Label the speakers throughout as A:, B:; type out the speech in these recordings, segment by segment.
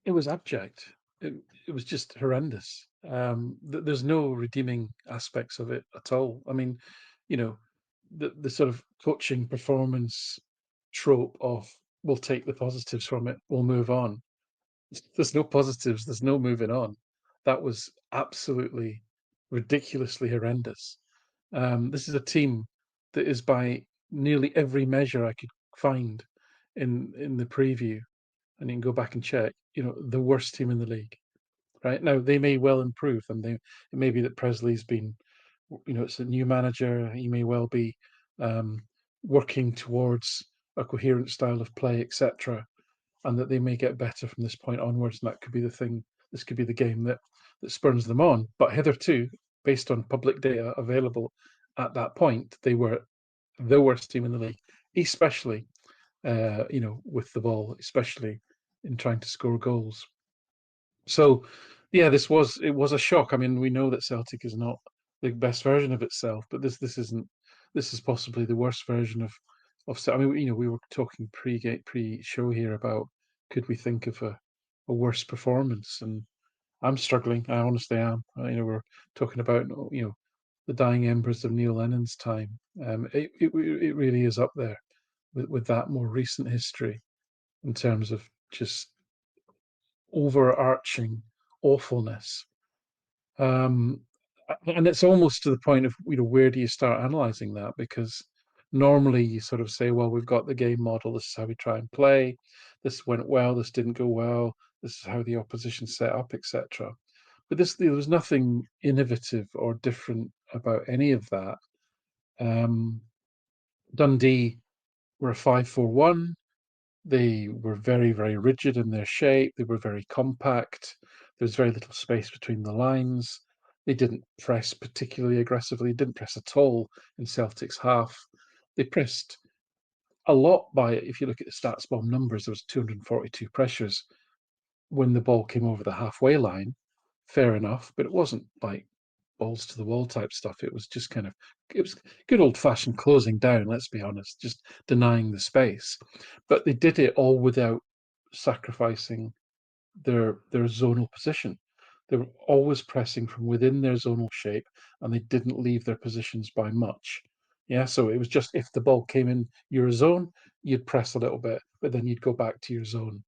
A: It was abject. It it was just horrendous. There's no redeeming aspects of it at all. I mean, you know, the sort of coaching performance trope of we'll take the positives from it, we'll move on. There's no positives, there's no moving on. That was absolutely ridiculously horrendous. This is a team that is by nearly every measure I could find in the preview, and you can go back and check, the worst team in the league. Right now, they may well improve, and it may be that Presley's been, it's a new manager. He may well be um, working towards a coherent style of play, etc., and that they may get better from this point onwards. And that could be the thing. This could be the game that spurns them on. But hitherto, based on public data available at that point, they were the worst team in the league, especially with the ball, especially in trying to score goals. So, yeah, it was a shock. I mean, we know that Celtic is not the best version of itself, but this isn't. This is possibly the worst version of. I mean, we were talking pre-show here about could we think of a worse performance, and I'm struggling. I honestly am. We're talking about the dying embers of Neil Lennon's time. It really is up there with that more recent history in terms of just overarching awfulness. Um, and it's almost to the point of, where do you start analyzing that? Because normally you sort of say, well, we've got the game model. This is how we try and play. This went well. This didn't go well. This is how the opposition set up, etc. But there was nothing innovative or different about any of that. Um, Dundee were a 5-4-1. They were very, very rigid in their shape. They were very compact. There was very little space between the lines. They didn't press particularly aggressively, didn't press at all in Celtic's half. They pressed a lot if you look at the stats bomb numbers, there was 242 pressures when the ball came over the halfway line. Fair enough, but it wasn't like balls to the wall type stuff. It was just it was good old fashioned closing down, let's be honest, just denying the space. But they did it all without sacrificing their zonal position. They were always pressing from within their zonal shape, and they didn't leave their positions by much. Yeah, so it was just if the ball came in your zone, you'd press a little bit, but then you'd go back to your zone.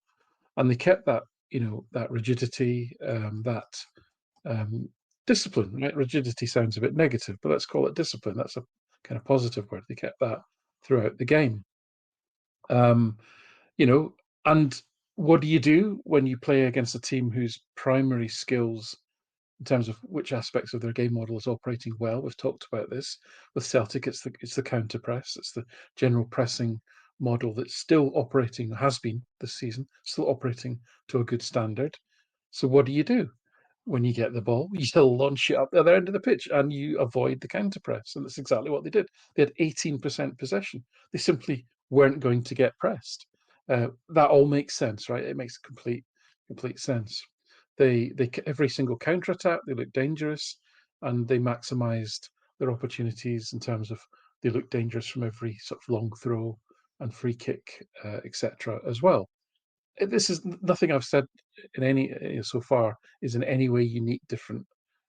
A: And they kept that, that rigidity, that um, discipline. Right? Rigidity sounds a bit negative, but let's call it discipline. That's a kind of positive word. They kept that throughout the game. Um, you know, and what do you do when you play against a team whose primary skills in terms of which aspects of their game model is operating well? We've talked about this with Celtic. It's the counter press. It's the general pressing model that's still operating, has been this season, still operating to a good standard. So what do? When you get the ball, you still launch it up the other end of the pitch and you avoid the counter press. And that's exactly what they did. They had 18% possession. They simply weren't going to get pressed. That all makes sense, right? It makes complete sense. They every single counter attack, they looked dangerous, and they maximised their opportunities in terms of they looked dangerous from every sort of long throw and free kick, etc. as well. This is nothing I've said in any so far is in any way unique, different,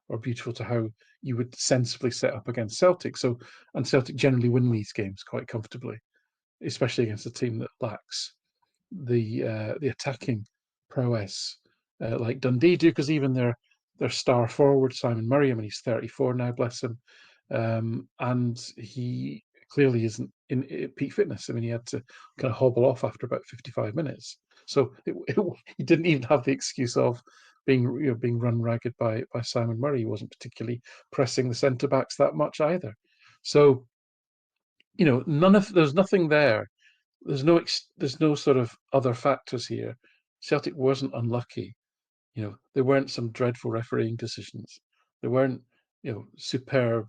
A: or beautiful to how you would sensibly set up against Celtic. So, and Celtic generally win these games quite comfortably, especially against a team that lacks the attacking prowess like Dundee do, because even their star forward Simon Murray, I mean he's 34 now, bless him, and he clearly isn't in peak fitness. I mean he had to kind of hobble off after about 55 minutes, so he didn't even have the excuse of being run ragged by Simon Murray. He wasn't particularly pressing the centre backs that much either. So there's nothing there. There's no sort of other factors here. Celtic wasn't unlucky. There weren't some dreadful refereeing decisions. There weren't superb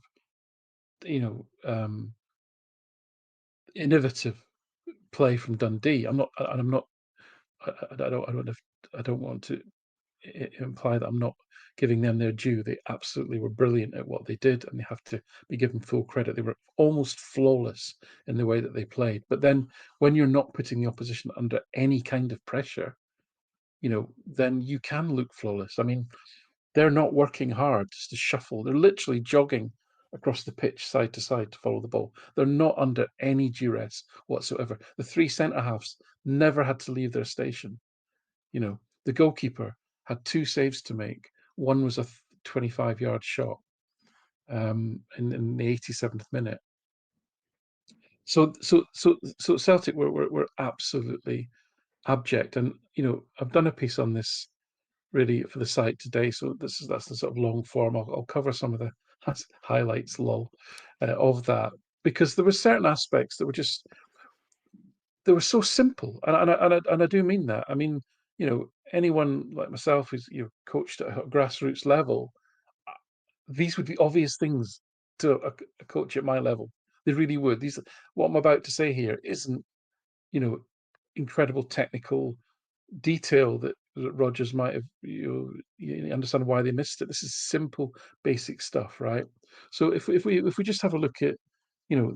A: you know innovative play from Dundee. I'm not. I don't want to imply that I'm not giving them their due. They absolutely were brilliant at what they did, and they have to be given full credit. They were almost flawless in the way that they played. But then, when you're not putting the opposition under any kind of pressure, then you can look flawless. I mean, they're not working hard just to shuffle. They're literally jogging across the pitch side to side to follow the ball. They're not under any duress whatsoever. The three centre halves never had to leave their station. The goalkeeper had two saves to make. One was a 25-yard shot in the 87th minute. So Celtic were absolutely abject, and I've done a piece on this really for the site today. So that's the sort of long form. I'll cover some of the highlights, lol, of that, because there were certain aspects that were just they were so simple, and I do mean that. I mean, anyone like myself who's coached at a grassroots level, these would be obvious things to a coach at my level. They really would. These What I'm about to say here isn't you know incredible technical detail that Rogers might have you understand why they missed it. This is simple, basic stuff, right? So if we just have a look at the